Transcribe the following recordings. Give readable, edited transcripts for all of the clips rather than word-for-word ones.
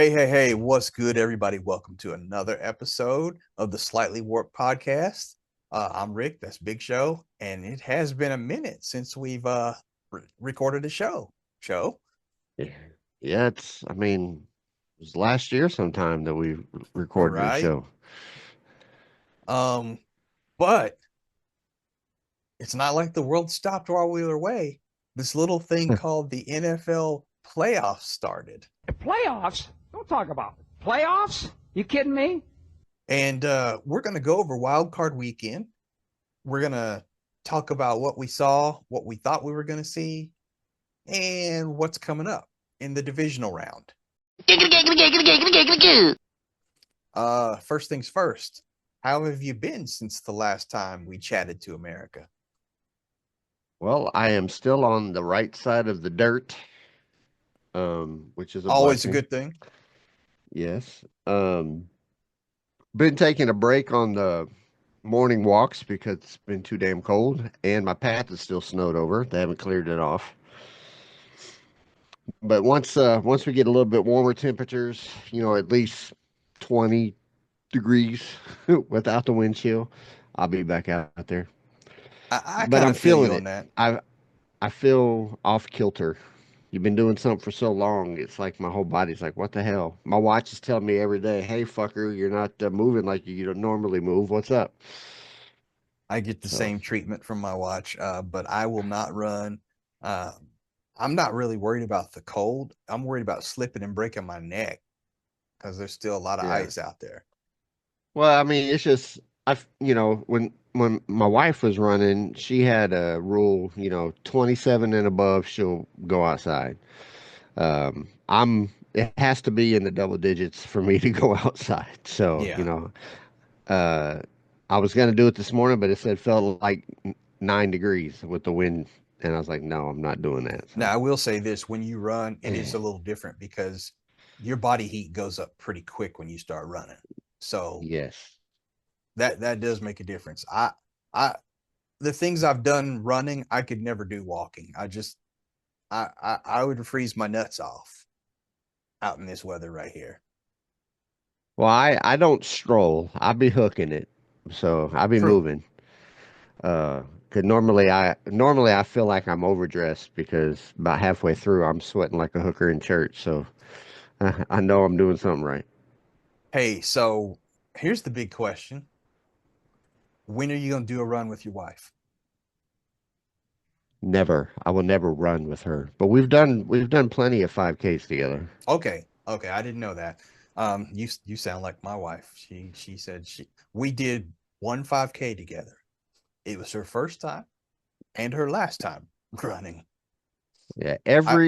Hey, what's good, everybody? Welcome to another episode of the Slightly Warped Podcast. I'm Rick, that's Big Show, and it has been a minute since we've recorded a show. Show. Yeah, yeah, it was last year sometime that we All recorded a right. show. Um, but it's not like the world stopped while we were away. This little thing called the NFL playoffs started. Playoffs? Don't talk about it. Playoffs? You kidding me? And we're gonna go over wild card weekend. We're gonna talk about what we saw, what we thought we were gonna see, and what's coming up in the divisional round. First things first. How have you been since the last time we chatted to America? Well, I am still on the right side of the dirt, which is a Always a blessing. good thing. Yes. Been taking a break on the morning walks because it's been too damn cold, and my path is still snowed over. They haven't cleared it off. But once we get a little bit warmer temperatures, at least 20 degrees without the wind chill, I'll be back out there. I But kind I'm of feel you feeling on it. that. I feel off kilter. You've been doing something for so long. It's like my whole body's like, what the hell? My watch is telling me every day, hey, fucker, you're not moving like you don't normally move. What's up? I get the So, same treatment from my watch, but I will not run. Uh, I'm not really worried about the cold. I'm worried about slipping and breaking my neck because there's still a lot of yeah. ice out there. Well, I mean, it's just when my wife was running, she had a rule, 27 and above, she'll go outside. It has to be in the double digits for me to go outside. So, Yeah. uh, I was gonna do it this morning, but it said felt like 9 degrees with the wind, and I was like, no, I'm not doing that. Now, So, I will say this, when you run, it is eh, a little different because your body heat goes up pretty quick when you start running. So yes, that does make a difference. I the things I've done running, I could never do walking. I would freeze my nuts off out in this weather right here. well, I don't stroll. I be hooking it, so I be True. moving. 'Cause normally I feel like I'm overdressed because about halfway through I'm sweating like a hooker in church. So I know I'm doing something right. Hey, so here's the big question. When are you going to do a run with your wife? Never. I will never run with her. But we've done plenty of 5Ks together. Okay, I didn't know that. You sound like my wife. She said we did one 5K together. It was her first time and her last time running. Yeah, I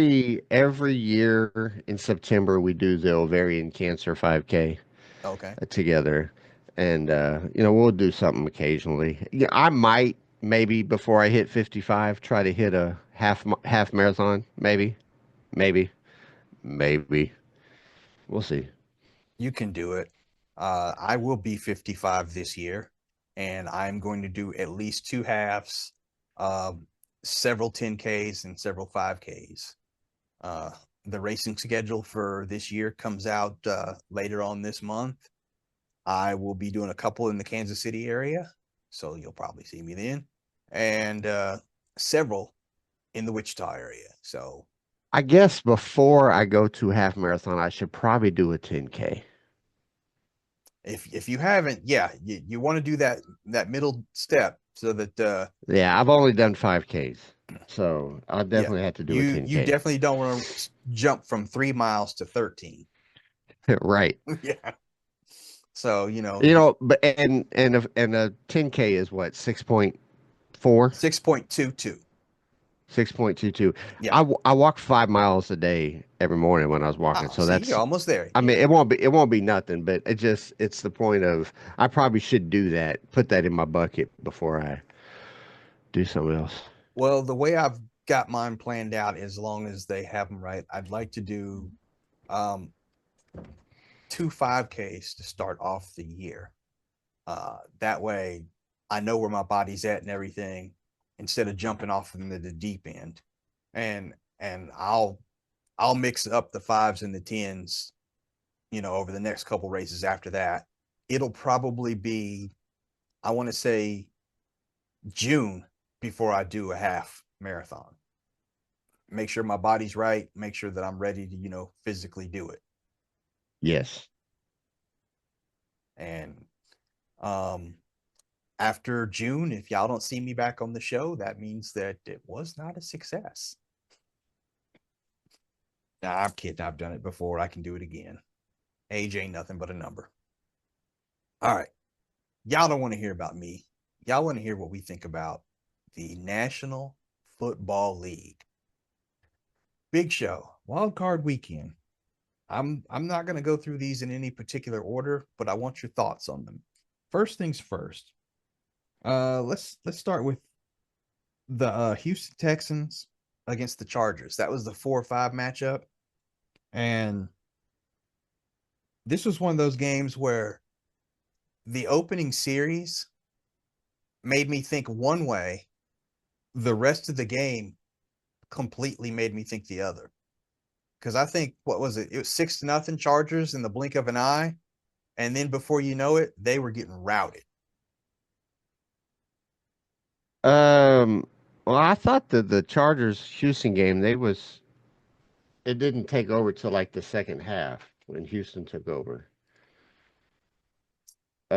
every year in September we do the ovarian cancer 5K Okay. together, and we'll do something occasionally. Yeah, I might maybe before I hit 55 try to hit a half marathon, maybe, maybe. We'll see. You can do it. I will be 55 this year, and I'm going to do at least two halves, um, several 10Ks and several 5Ks. Uh, the racing schedule for this year comes out later on this month. I will be doing a couple in the Kansas City area, so you'll probably see me then, and several in the Wichita area. So I guess before I go to half marathon, I should probably do a 10K. if you haven't, yeah, you want to do that middle step so that Yeah, I've only done 5Ks, so I'll yeah, definitely have to do a you 10K. definitely don't want to jump from 3 miles to 13. Right. Yeah. So, But and a 10K is what, 6.4? 6.22. 6.22. Yeah. I walk 5 miles a day every morning when I was walking. Oh, So see, you're that's, almost there. I mean, Yeah. it won't be nothing, but it's the point of, I probably should do that, put that in my bucket before I do something else. Well, the way I've got mine planned out, as long as they have them right, I'd like to do um, two 5Ks to start off the year. That way, I know where my body's at and everything, instead of jumping off into the deep end. And I'll mix up the fives and the tens over the next couple races after that, it'll probably be, I want to say, June before I do a half marathon. Make sure my body's right, make sure that I'm ready to, physically do it. Yes. And um after June, if y'all don't see me back on the show, that means that it was not a success. Nah, I'm kidding. I've done it before. I can do it again. Age ain't nothing but a number. All right. Y'all don't want to hear about me. Y'all want to hear what we think about the National Football League. Big show, wild card weekend. I'm not going to go through these in any particular order, but I want your thoughts on them. First things first. Let's start with the Houston Texans against the Chargers. That was the 4-5 matchup. And this was one of those games where the opening series made me think one way. The rest of the game completely made me think the other. Because I think, what was it? It was 6-0 Chargers in the blink of an eye. And then before you know it, they were getting routed. Well, I thought that the Chargers Houston game, it didn't take over till like the second half when Houston took over.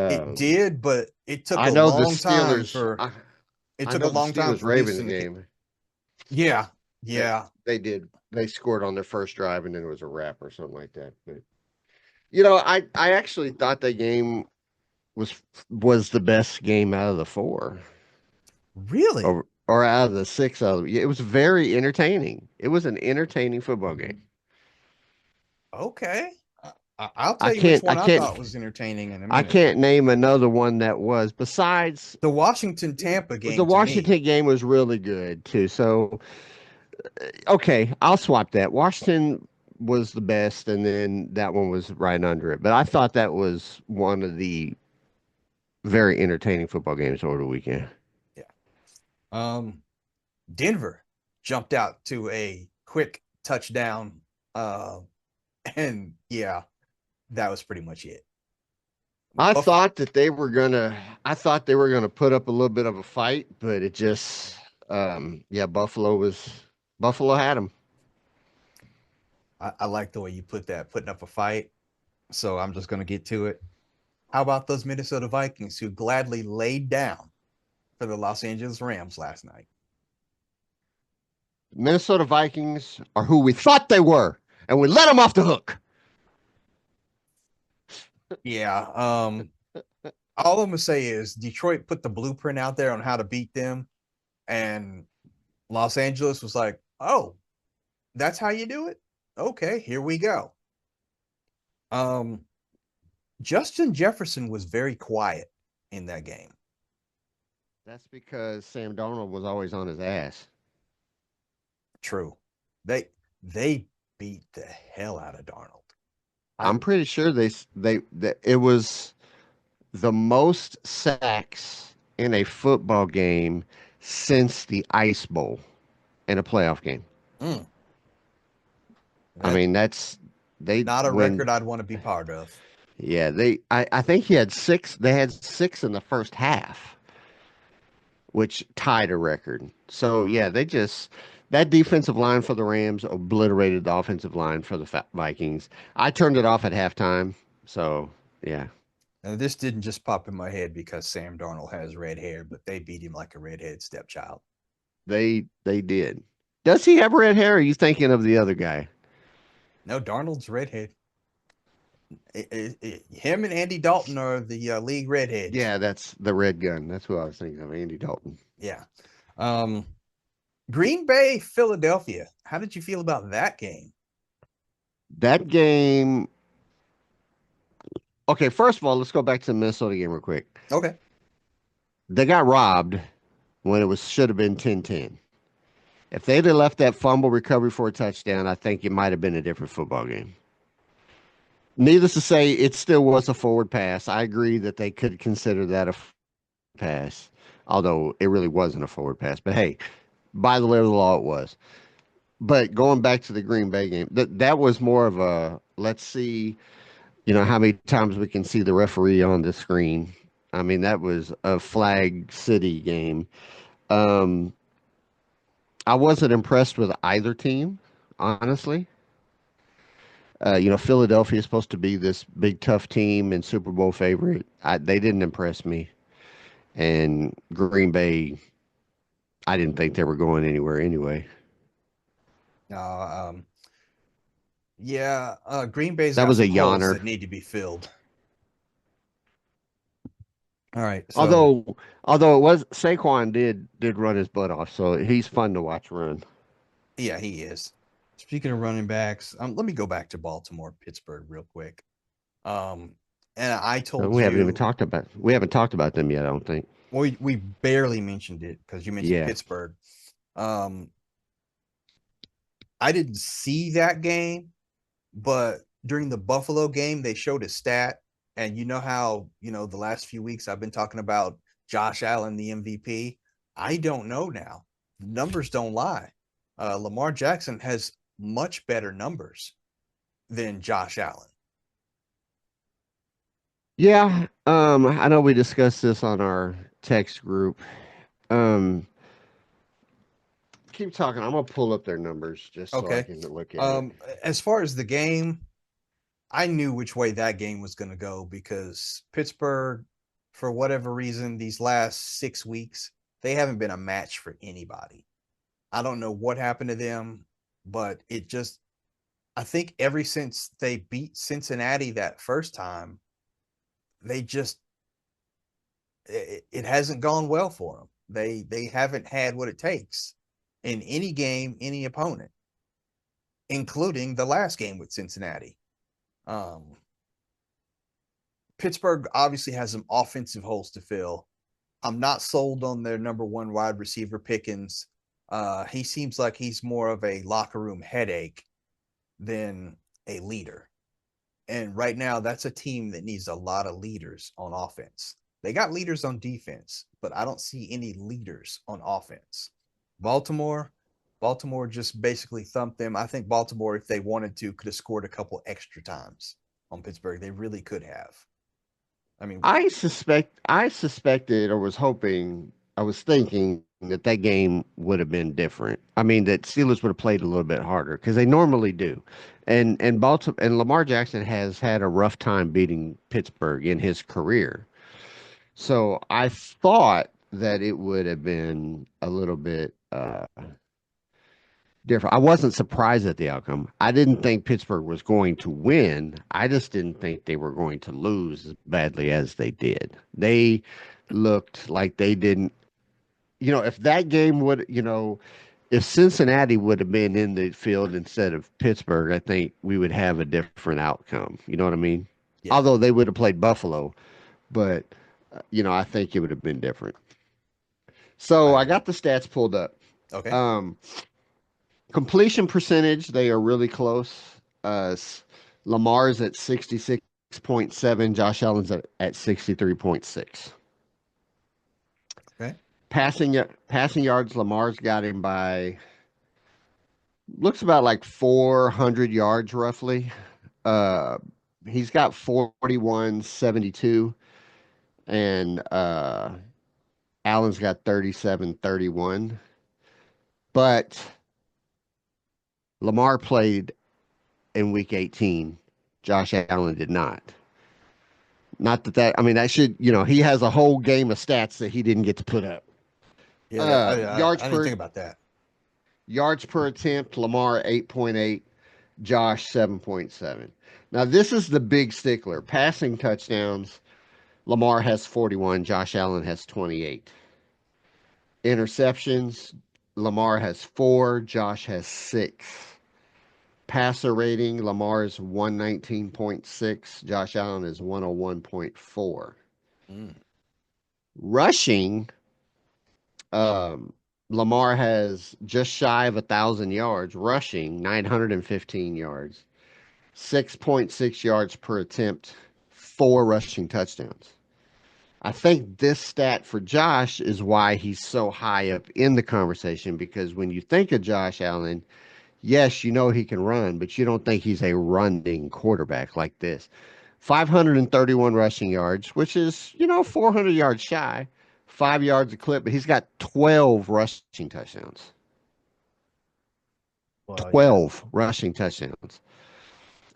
It Um, did, but it took I a know the long time Steelers. for it I took a know the long time Steelers for Ravens Houston to game. Yeah. That Yeah. they did. They scored on their first drive, and then it was a wrap or something like that. But I actually thought that game was was the best game out of the four, Really? or out of the six. It was very entertaining. It was an entertaining football game. Okay. I'll I tell you which can't. I one I can't. thought was entertaining in a I minute. can't name another one that was besides The Washington Tampa the game to me. Washington game was really good too. So okay, I'll swap that. Washington was the best, and then that one was right under it. But I thought that was one of the very entertaining football games over the weekend. Yeah. Um Denver jumped out to a quick touchdown. And yeah, that was pretty much it. I Buff- thought that they were gonna. I thought they were gonna put up a little bit of a fight, but it just, yeah, Buffalo had them. I like the way you put that, putting up a fight. So I'm just gonna get to it. How about those Minnesota Vikings who gladly laid down for the Los Angeles Rams last night? Minnesota Vikings are who we thought they were, and we let them off the hook. Yeah. All I'm gonna say is Detroit put the blueprint out there on how to beat them, and Los Angeles was like, "Oh, that's how you do it? Okay, here we go." Um, Justin Jefferson was very quiet in that game. That's because Sam Darnold was always on his ass. True. They beat the hell out of Darnold. I I'm pretty sure that it was the most sacks in a football game since the Ice Bowl in a playoff game. mm, I that's mean, that's they not a when record I'd want to be part of. yeah, I think he had six. They had six in the first half, which tied a record. So yeah, that defensive line for the Rams obliterated the offensive line for the Vikings. I turned it off at halftime. So yeah, And this didn't just pop in my head because Sam Darnold has red hair, but they beat him like a redhead stepchild. they did. Does he have red hair? Or are you thinking of the other guy? No, Darnold's redhead. Him and Andy Dalton are the league redheads. Yeah, that's the red gun. That's who I was thinking of, Andy Dalton. Yeah. Um, Green Bay, Philadelphia. How did you feel about that game? That game. Okay, first of all, let's go back to the Minnesota game real quick. Okay. They got robbed when it was should have been 10-10. If they'd have left that fumble recovery for a touchdown, I think it might have been a different football game. Needless to say, it still was a forward pass. I agree that they could consider that a pass, although it really wasn't a forward pass. But hey, by the letter of the law, it was. But going back to the Green Bay game, that was more of a let's see You know how many times we can see the referee on the screen. I mean, that was a Flag City game. Um, I wasn't impressed with either team, honestly. Philadelphia is supposed to be this big tough team and Super Bowl favorite. They didn't impress me, and Green Bay, I didn't think they were going anywhere anyway. Uh, um, yeah, Green Bay's That got was a some holes yawner. that need to be filled. All right, so Although it was Saquon did run his butt off, so he's fun to watch run. yeah, he is. Speaking of running backs, let me go back to Baltimore, Pittsburgh, real quick. Um, and I told you, We haven't talked about them yet. I don't think. well, we barely mentioned it because you mentioned Yeah. Pittsburgh. Um, I didn't see that game, but during the Buffalo game, they showed a stat, and you know how the last few weeks I've been talking about Josh Allen, the MVP. I don't know now. The numbers don't lie. Lamar Jackson has much better numbers than Josh Allen. Yeah. I know we discussed this on our text group. Um, keep talking. I'm gonna pull up their numbers just so I Okay. can look at it. As far as the game, I knew which way that game was going to go because Pittsburgh, for whatever reason, these last 6 weeks, they haven't been a match for anybody. I don't know what happened to them, but I think ever since they beat Cincinnati that first time, they just, it hasn't gone well for them. They haven't had what it takes in any game, any opponent, including the last game with Cincinnati. Um, Pittsburgh obviously has some offensive holes to fill. I'm not sold on their number one wide receiver Pickens. He seems like he's more of a locker room headache than a leader. And right now, that's a team that needs a lot of leaders on offense. They got leaders on defense, but I don't see any leaders on offense. Baltimore, Baltimore just basically thumped them. I think Baltimore, if they wanted to, could have scored a couple extra times on Pittsburgh. They really could have. I mean, I suspected or was hoping, I was thinking that that game would have been different. I mean, that Steelers would have played a little bit harder because they normally do. And Baltimore and Lamar Jackson has had a rough time beating Pittsburgh in his career. So I thought that it would have been a little bit different. I wasn't surprised at the outcome. I didn't think Pittsburgh was going to win. I just didn't think they were going to lose as badly as they did. They looked like they didn't, if that game would, if Cincinnati would have been in the field instead of Pittsburgh, I think we would have a different outcome. You know what I mean? yeah, Although they would have played Buffalo, but, I think it would have been different. So I I agree. got the stats pulled up. Okay. Um, Completion percentage, they are really close. Lamar's at 66.7, Josh Allen's at 63.6. Okay. Passing yards, Lamar's got him by looks about like 400 yards roughly. Uh, he's got 41.72, and Allen's got 37.31. But Lamar played in week 18. Josh Allen did not. Not I mean, that should, he has a whole game of stats that he didn't get to put up. Yeah, Uh, I yards didn't per think about that. yards per attempt, Lamar 8.8, Josh 7.7. Now, this is the big stickler. Passing touchdowns, Lamar has 41, Josh Allen has 28. Interceptions, Lamar has 4, Josh has 6. Passer rating, Lamar is 119.6, Josh Allen is 101.4. Mm, Rushing, um, Lamar has just shy of 1,000 yards rushing, 915 yards, 6.6 yards per attempt, 4 rushing touchdowns. I think this stat for Josh is why he's so high up in the conversation because when you think of Josh Allen, yes, you know he can run, but you don't think he's a running quarterback like this. 531 rushing yards, which is, 400 yards shy, 5 yards a clip, but he's got 12 rushing touchdowns. Well, yeah. 12 rushing touchdowns.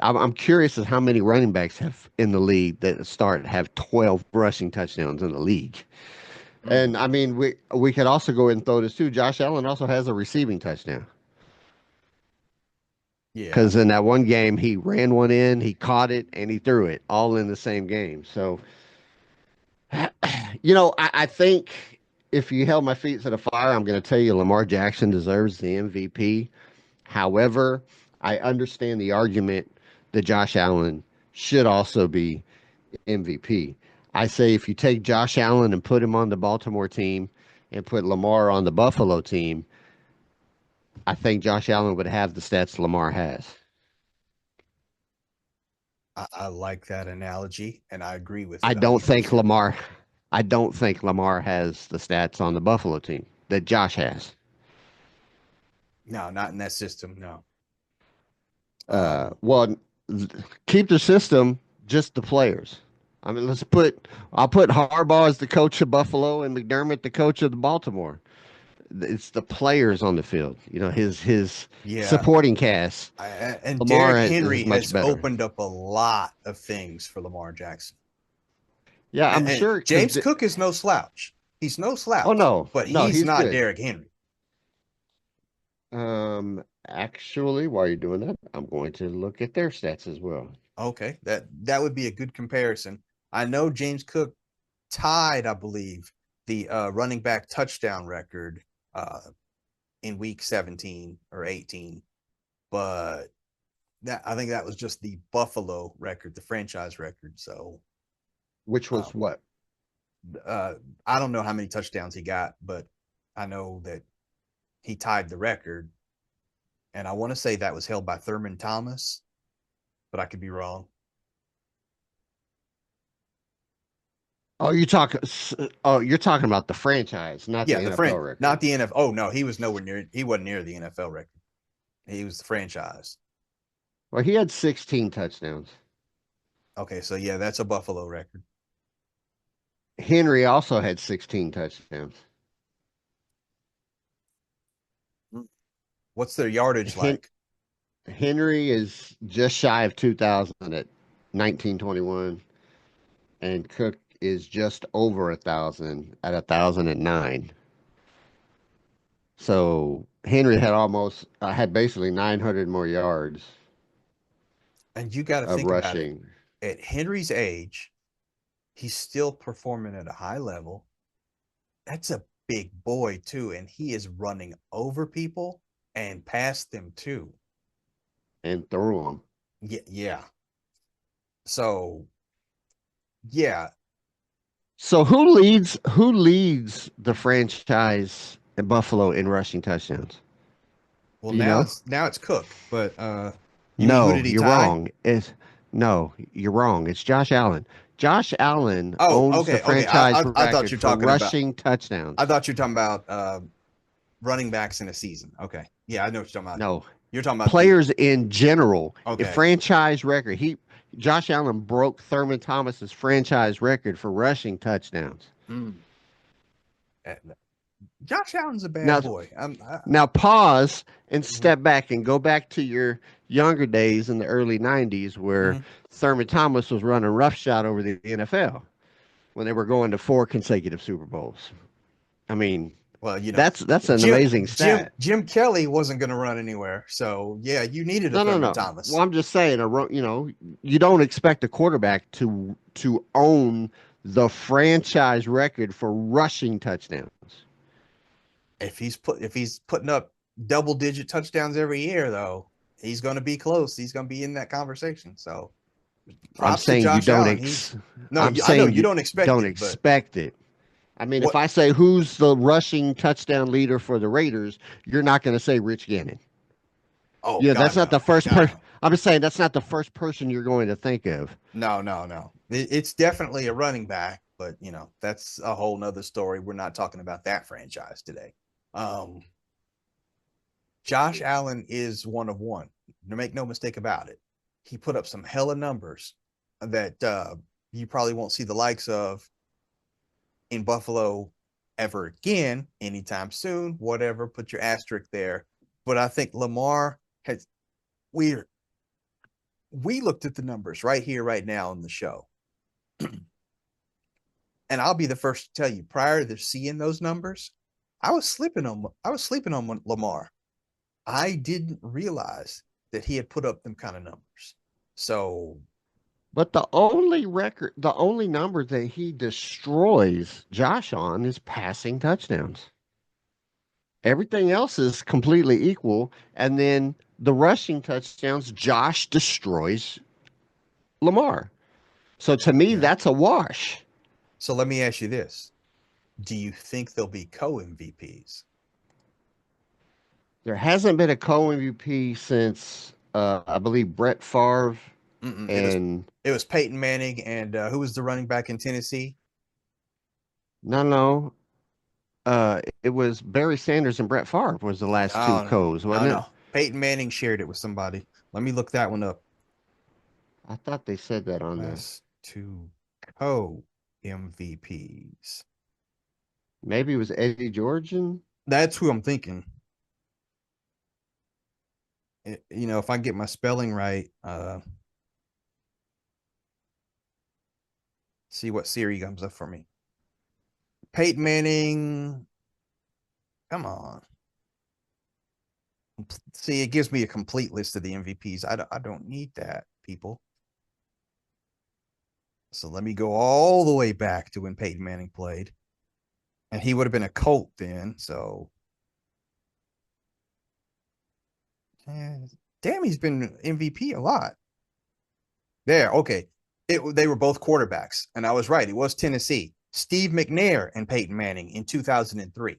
I'm curious as how many running backs have in the league that have 12 rushing touchdowns in the league. Mm, And I mean, we could also go ahead and throw this too. Josh Allen also has a receiving touchdown yeah. because in that one game he ran one in, he caught it, and he threw it all in the same game. So, I think if you held my feet to the fire, I'm going to tell you Lamar Jackson deserves the MVP. However, I understand the argument that Josh Allen should also be MVP. I say if you take Josh Allen and put him on the Baltimore team and put Lamar on the Buffalo team, I think Josh Allen would have the stats Lamar has. I like that analogy, and I agree with I it don't think 100%. Lamar I don't think Lamar has the stats on the Buffalo team that Josh has. No, not in that system. No. Uh, Um, well, keep the system, just the players. I mean, I'll put Harbaugh as the coach of Buffalo and McDermott the coach of the Baltimore. It's the players on the field. His yeah. supporting cast. And Lamar Derrick is Henry much has better. opened up a lot of things for Lamar Jackson. Yeah, And, I'm and sure because James Cook is no slouch. He's no oh slouch, no, but no, he's he's not good. Derrick Henry. Actually, while you're doing that, I'm going to look at their stats as well. Okay, that would be a good comparison. I know James Cook tied, I believe, the running back touchdown record uh, in week 17 or 18, but I think that was just the Buffalo record, the franchise record. So Which uh, was what? uh, I don't know how many touchdowns he got, but I know that he tied the record, and I want to say that was held by Thurman Thomas, but I could be wrong. Oh, you're talking about the franchise, not the Yeah, the friend, NFL record. not the NFL. Oh no, he was nowhere near. He wasn't near the NFL record. He was the franchise. Well, he had 16 touchdowns. Okay, so yeah, that's a Buffalo record. Henry also had 16 touchdowns. What's their yardage Hen- like? Henry is just shy of 2,000 at 1921, and Cook is just over 1,000 at 1,009. So Henry had basically 900 more yards And you got to of think about it. rushing. At Henry's age, he's still performing at a high level. That's a big boy too, and he is running over people and past them too. And threw them. Yeah, yeah. So yeah. So who leads the franchise in Buffalo in rushing touchdowns? Well, Do you know? now it's Cook, but you mean who No, did he you're tie? wrong. No, you're wrong. It's Josh Allen. Josh Allen Oh, owns the okay, okay. I franchise I, I thought record you're for talking about. rushing touchdowns. I thought you're talking about running backs in a season. Okay, yeah, I know what you're talking about. No, You're talking about the. players in general. A Okay. franchise record. Josh Allen broke Thurman Thomas's franchise record for rushing touchdowns. Mm. Uh, Josh Allen's a Now, bad boy. now pause and Mhm, step back and go back to your younger days in the early '90s where mhm. Thurman Thomas was running roughshod over the NFL when they were going to 4 consecutive Super Bowls. I mean, Well, that's an amazing stat. Jim Kelly wasn't going to run anywhere, so yeah, you needed a No, no, Thurman no. Well, Thomas. I'm just saying, you don't expect a quarterback to own the franchise record for rushing touchdowns. If he's putting up double digit touchdowns every year, though, he's going to be close. He's going to be in that conversation. So I'm props to saying you Josh don't Allen. ex. No, I'm I know saying you you don't expect don't it, but expect it. I mean, if what? I say who's the rushing touchdown leader for the Raiders, you're not going to say Rich Gannon. Oh Yeah, that's God, not the no, first no, person. no. I'm just saying that's not the first person you're going to think of. No, no, no. It's definitely a running back, but that's a whole nother story. We're not talking about that franchise today. Um, Josh Allen is one of one. Make no mistake about it. He put up some hella numbers, that you probably won't see the likes of in Buffalo ever again anytime soon. Whatever, put your asterisk there. But I think Lamar has we we looked at the numbers right here, right now in the show. And I'll be the first to tell you, prior to seeing those numbers, I was sleeping on Lamar. I didn't realize that he had put up them kind of numbers. So But the only number that he destroys Josh on is passing touchdowns. Everything else is completely equal. And then the rushing touchdowns, Josh destroys Lamar. So to me, yeah. that's a wash. So let me ask you this: do you think they'll be co-MVPs? There hasn't been a co MVP since I believe Brett Favre Mm-mm. and It was Peyton Manning and who was the running back in Tennessee? no. It was Barry Sanders and Brett Favre was the last two Oh, co's, no, wasn't it? no. Peyton Manning shared it with somebody. Let me look that one up. I thought they said that on there. Last two co MVPs. Maybe it was Eddie Georgian. That's who I'm thinking. If I get my spelling right, see what Siri comes up for me. Peyton Manning. Come on. See, it gives me a complete list of the MVPs. I don't need that, people. So let me go all the way back to when Peyton Manning played. And he would have been a Colt then. So, damn, he's been MVP a lot. There, okay. They were both quarterbacks. And I was right. It was Tennessee. Steve McNair and Peyton Manning in 2003.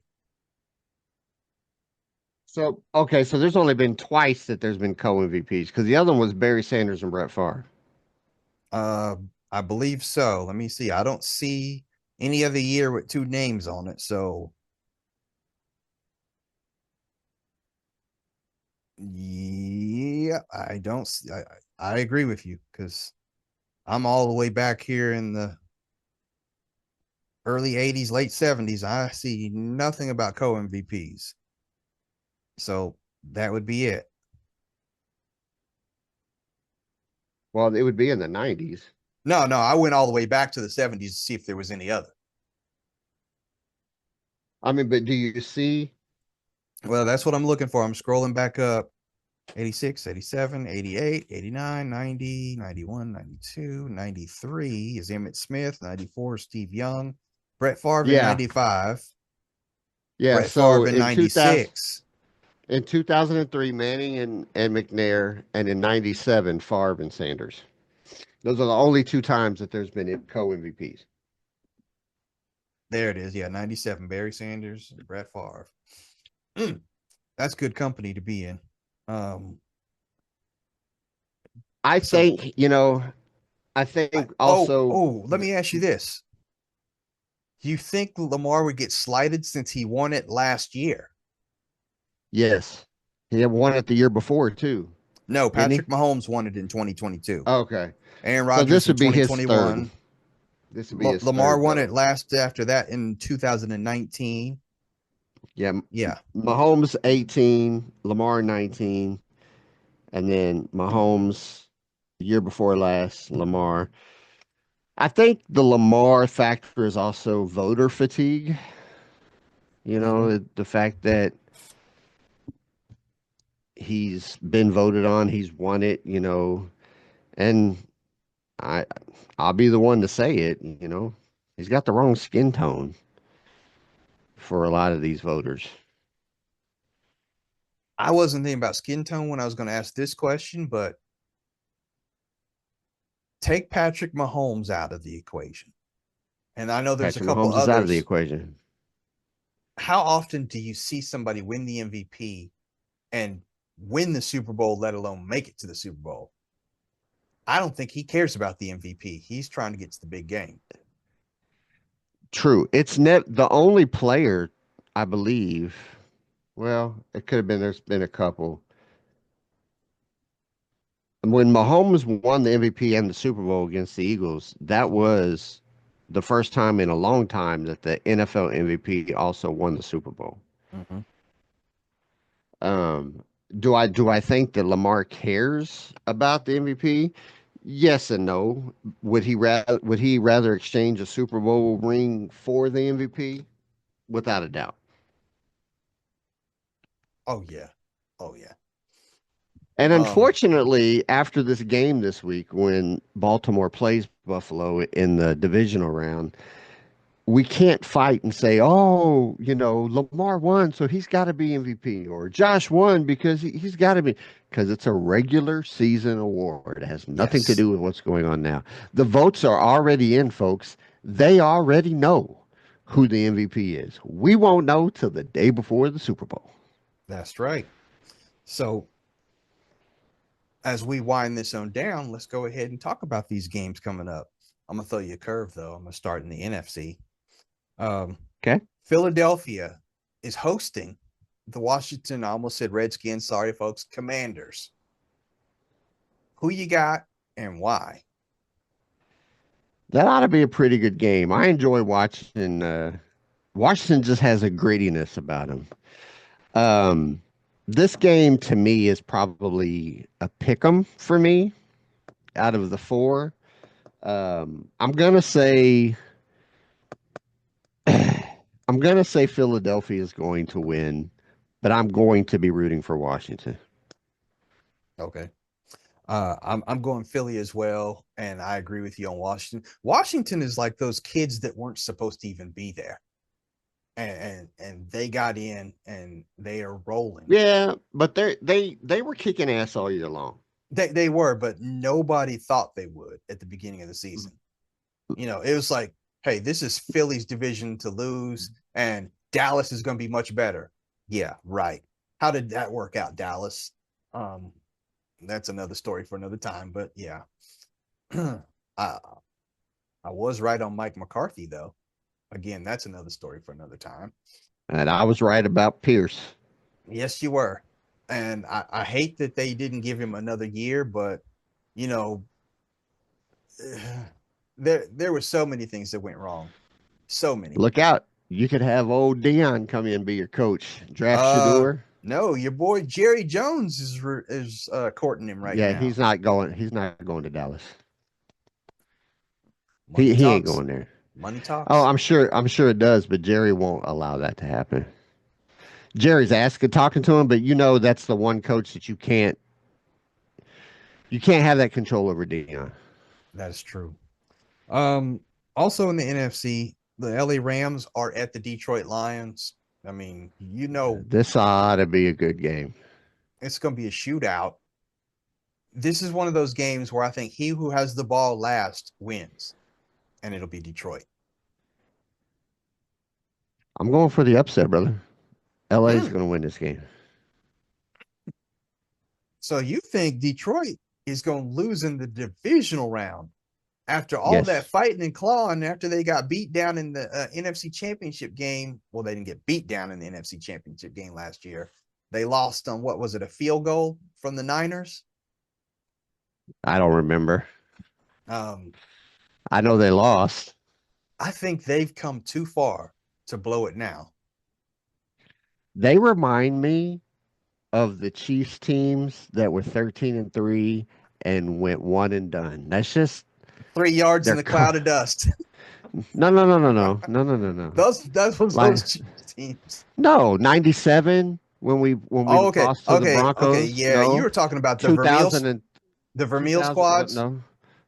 So okay, so there's only been twice that there's been co MVPs because the other one was Barry Sanders and Brett Favre. Uh, I believe so. Let me see. I don't see any other year with two names on it. So, yeah, I don't. I agree with you because I'm all the way back here in the early 80s, late 70s. I see nothing about co MVPs. So that would be it. Well, it would be in the 90s. No, no, I went all the way back to the 70s to see if there was any other. I mean, but do you see? Well, that's what I'm looking for. I'm scrolling back up. 86, 87, 88, 89, 90, 91, 92, 93 is Emmett Smith, 94 Steve Young, Brett Favre in Yeah, 95, yeah. Brett So Favre in 96. in 2003, Manning and McNair, and in 97, Favre and Sanders. Those are the only two times that there's been co MVPs. There it is. Yeah, 97 Barry Sanders and Brett Favre. That's good company to be in. Um I so think, I think oh, also, oh, let me ask you this. Do you think Lamar would get slighted since he won it last year? yes, he had won it the year before too, No, didn't he? Patrick Mahomes won it in 2022. Okay. Aaron So Rodgers this in would be his third. 2021. This would be his Lamar third, won though. it last after that in 2019. Yeah. Yeah. Mahomes 18, Lamar 19, and then Mahomes the year before last, Lamar. I think the Lamar factor is also voter fatigue. Mm-hmm. The fact that he's been voted on, he's won it, and I I'll be the one to say it. He's got the wrong skin tone for a lot of these voters. I wasn't thinking about skin tone when I was going to ask this question, but take Patrick Mahomes out of the equation. And I know there's a Patrick couple Mahomes is out of the others. equation. How often do you see somebody win the MVP and win the Super Bowl, let alone make it to the Super Bowl? I don't think he cares about the MVP. He's trying to get to the big game. True. It's the only player, I believe. Well, it could have been. There's been a couple. when Mahomes won the MVP and the Super Bowl against the Eagles, that was the first time in a long time that the NFL MVP also won the Super Bowl. Hmm. Um, do I think that Lamar cares about the MVP? Yes and no. Would he rather exchange a Super Bowl ring for the MVP? Without a doubt. Oh yeah, oh yeah. And Um, unfortunately, after this game this week, when Baltimore plays Buffalo in the divisional round, we can't fight and say, oh, Lamar won, so he's got to be MVP, or Josh won because he's got to be, because it's a regular season award. It has nothing to yes, do with what's going on now. The votes are already in, folks. They already know who the MVP is. We won't know till the day before the Super Bowl. that's right. So as we wind this on down, let's go ahead and talk about these games coming up. I'm gonna throw you a curve though. I'm gonna start in the NFC. Um, Okay. Philadelphia is hosting the Washington. I almost said Redskins. Sorry, folks. Commanders. Who you got and why? That ought to be a pretty good game. I enjoy watching. Washington just has a grittiness about him. Um, this game to me is probably a pick 'em for me out of the four. I'm gonna say I'm gonna say Philadelphia is going to win, but I'm going to be rooting for Washington. Okay. I'm going Philly as well, and I agree with you on Washington. Washington is like those kids that weren't supposed to even be there, and they got in and they are rolling. Yeah, but they were kicking ass all year long. They were, but nobody thought they would at the beginning of the season. It was like, hey, this is Philly's division to lose, and Dallas is going to be much better. Yeah, right. How did that work out, Dallas? Um, that's another story for another time. But yeah, I I was right on Mike McCarthy though. Again, that's another story for another time. And I was right about Pierce. Yes, you were, and I hate that they didn't give him another year, but you know, there were so many things that went wrong, so many. Look out. You could have old Dion come in and be your coach. Draft Uh, Shador. no, your boy Jerry Jones is courting him right Yeah, now. he's not going. He's not going to Dallas. Money He ain't talks. going there. Money Oh, talks. I'm sure it does, but Jerry won't allow that to happen. Jerry's asking, talking to him, but that's the one coach that you can't have that control over Dion. That is true. Um, Also in the NFC, the LA Rams are at the Detroit Lions. I mean, This ought to be a good game. it's going to be a shootout. This is one of those games where I think he who has the ball last wins, and it'll be Detroit. I'm going for the upset, brother. LA's Mm. going to win this game. So you think Detroit is going to lose in the divisional round after all that Yes, fighting and clawing, after they got beat down in the NFC Championship game? Well, they didn't get beat down in the NFC Championship game last year. They lost on, what was it, a field goal from the Niners? I don't remember. Um, I know they lost. I think they've come too far to blow it now. They remind me of the Chiefs teams that were 13-3 and went one and done. That's just 3 yards in they're the cloud of dust. no, no, no, no, no, no, no, no, no. That was Like those Chiefs teams. no, 97 when we Oh, okay, lost to the okay, Broncos. yeah. You No, were talking about the 2000 and Vermeil 2000. squads. No,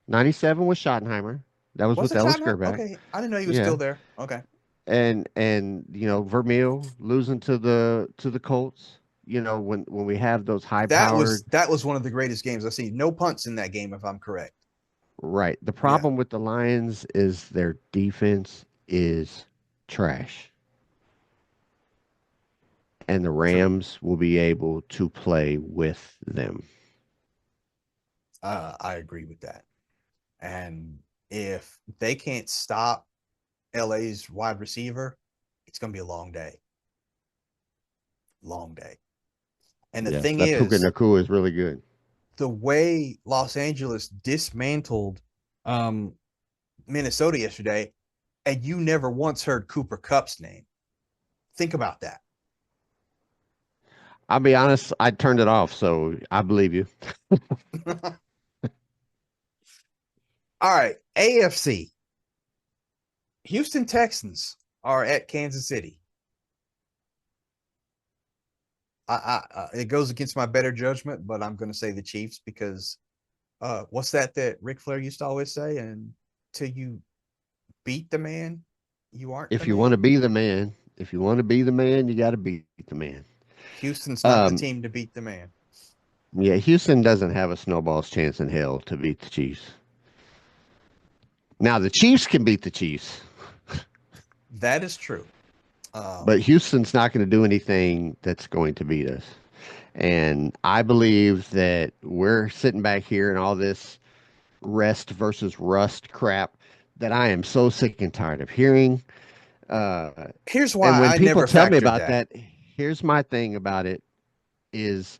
97 was Schottenheimer. That was Was with it Ellis Schottenheimer? Gerback. Okay, I didn't know he was Yeah, still there. Okay, and Vermeil losing to the Colts. When we have those high powered. that was one of the greatest games I've seen. No punts in that game, if I'm correct. Right. The Yeah, problem with the Lions is their defense is trash. And the true. Rams will be able to play with them. I agree with that. And if they can't stop LA's wide receiver, it's going to be a long day. Long day. And the Yes, thing that Puka is, Nakua is really good. the way Los Angeles dismantled um, Minnesota yesterday, and you never once heard Cooper Cup's name. Think about that. I'll be honest, I turned it off, so I believe you. All right, AFC. Houston Texans are at Kansas City. It goes against my better judgment, but I'm going to say the Chiefs because what's that Ric Flair used to always say? And till you beat the man, you aren't the If you want to man. be the man, if you want to be the man, you got to beat the man. Houston's not the Um, team to beat the man. yeah, Houston doesn't have a snowball's chance in hell to beat the Chiefs. Now the Chiefs can beat the Chiefs, That is true. but Houston's not going to do anything that's going to beat us. And I believe that we're sitting back here and all this rest versus rust crap that I am so sick and tired of hearing. Uh, Here's and why when I people never tell me factored about that. that, here's my thing about it is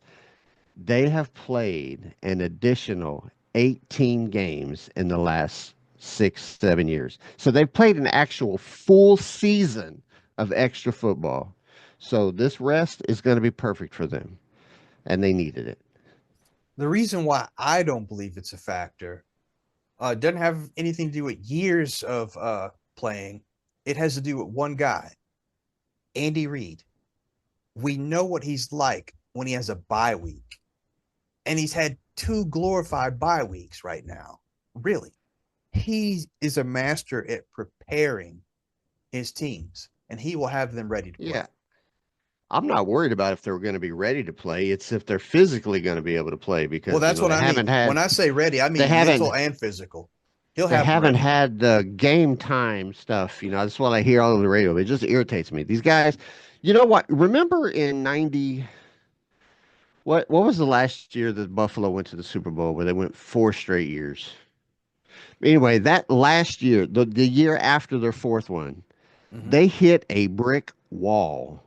they have played an additional 18 games in the last 6, 7 years. So they've played an actual full season of extra football. So this rest is going to be perfect for them, and they needed it. The reason why I don't believe it's a factor doesn't have anything to do with years of playing. It has to do with one guy, Andy Reid. We know what he's like when he has a bye week, and he's had two glorified bye weeks right now. Really, he is a master at preparing his teams, and he will have them ready to play. Yeah, I'm not worried about if they're going to be ready to play. It's if they're physically going to be able to play Well, because that's what I mean. When I say ready, I they mean mental haven't and physical. He'll they have them haven't ready. had the game time stuff. That's what I hear all over the radio. It just irritates me. These guys, you know what? Remember in '90, what was the last year that Buffalo went to the Super Bowl where they went 4 straight years? Anyway, that last year, the year after their fourth one, Mm-hmm. they hit a brick wall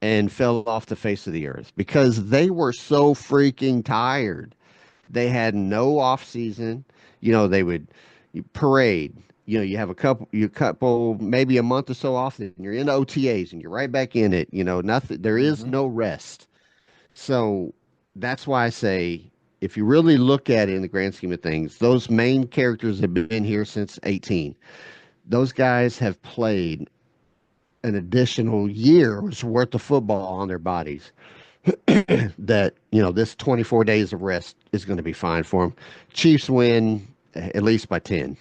and fell off the face of the earth because they were so freaking tired. They had no off season. They would parade. You have you couple, maybe a month or so off, then you're in OTAs and you're right back in it. Nothing. There is Mm-hmm. no rest. So that's why I say, if you really look at it in the grand scheme of things, those main characters have been here since 18. Those guys have played an additional year's worth of football on their bodies. That this 24 days of rest is going to be fine for them. Chiefs win at least by 10.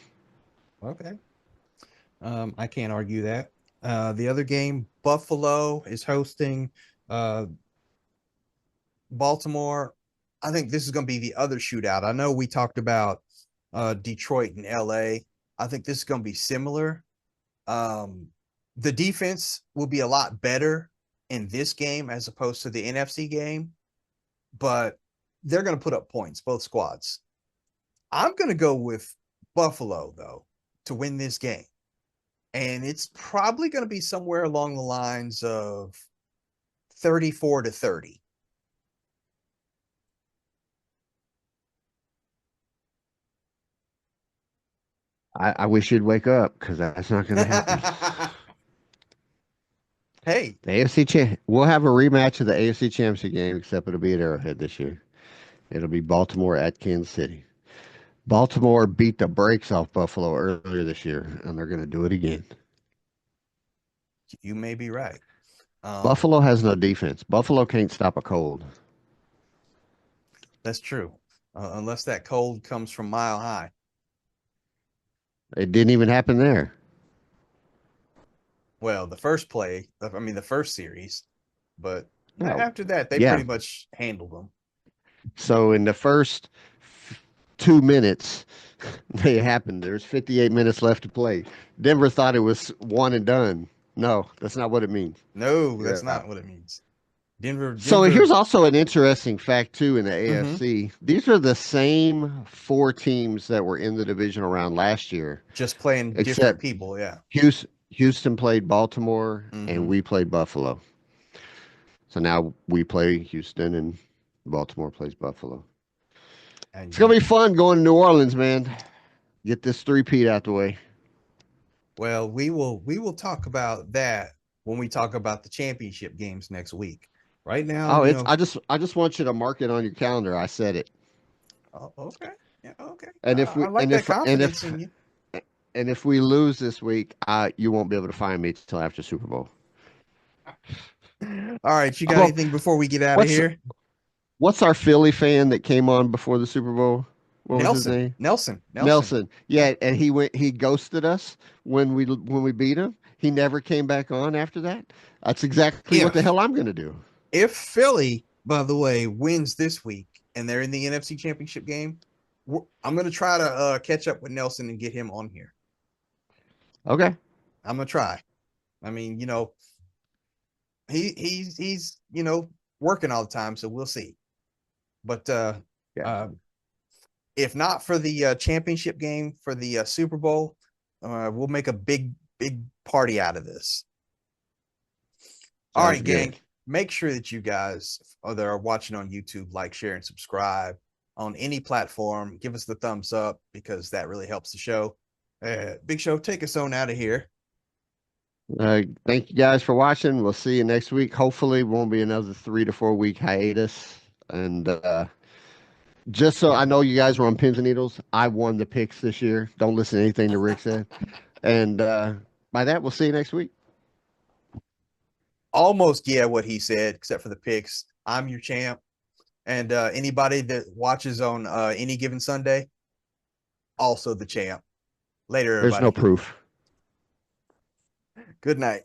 Okay. I can't argue that. The other game, Buffalo is hosting uh, Baltimore. I think this is going to be the other shootout. I know we talked about Detroit and LA. I think this is going to be similar. Um, the defense will be a lot better in this game as opposed to the NFC game, but they're going to put up points, both squads. I'm going to go with Buffalo, though, to win this game. And it's probably going to be somewhere along the lines of 34-30. I wish you'd wake up because that's not going to happen. Hey, The we'll have a rematch of the AFC Championship game, except it'll be at Arrowhead this year. It'll be Baltimore at Kansas City. Baltimore beat the brakes off Buffalo earlier this year, and they're going to do it again. you may be right. Buffalo has no defense. Buffalo can't stop a cold. That's true. Unless that cold comes from Mile High. It didn't even happen there. Well, the first series, but No. after that, they Yeah. pretty much handled them. So in the first 2 minutes, they happened. There's 58 minutes left to play. Denver thought it was one and done. No, that's not what it means. No, that's Yeah. not what it means. Denver, So here's Denver. also an interesting fact too in the Mm-hmm. AFC. These are the same four teams that were in the divisional round last year, Just playing different except people. Yeah. Houston played Baltimore and Mm-hmm. we played Buffalo. So now we play Houston and Baltimore plays Buffalo. And It's gonna be fun going to New Orleans, man. Get this three-peat out the way. well, we will talk about that when we talk about the championship games next week. Right now, Oh, it's I just want you to mark it on your calendar. I said it. oh, okay, yeah, okay. And if we I like that confidence in you. and if we lose this week, you won't be able to find me till after Super Bowl. All right, you got Well, anything before we get out of what's here? what's our Philly fan that came on before the Super Bowl? What was his Nelson, name? Nelson, Nelson. Nelson. Yeah, and he ghosted us when we beat him. He never came back on after that. That's exactly what the If hell I'm going to do. if Philly, by the way, wins this week and they're in the NFC Championship game, I'm gonna try to catch up with Nelson and get him on here. Okay. I'm gonna try. I mean, he's working all the time, so we'll see. But Yeah. if not for the championship game for the Super Bowl, we'll make a big party out of this. All Sounds right, good. gang. Make sure that you guys that are watching on YouTube like, share, and subscribe on any platform. Give us the thumbs up because that really helps the show. Big Show, take us on out of here. Thank you guys for watching. We'll see you next week. Hopefully, it won't be another 3 to 4 week hiatus. And just so I know you guys were on pins and needles, I won the picks this year. Don't listen to anything that Rick said. And by that, we'll see you next week. Almost, yeah, what he said, except for the picks. I'm your champ. And anybody that watches on any given Sunday, also the champ. Later, There's no everybody. proof. Good night.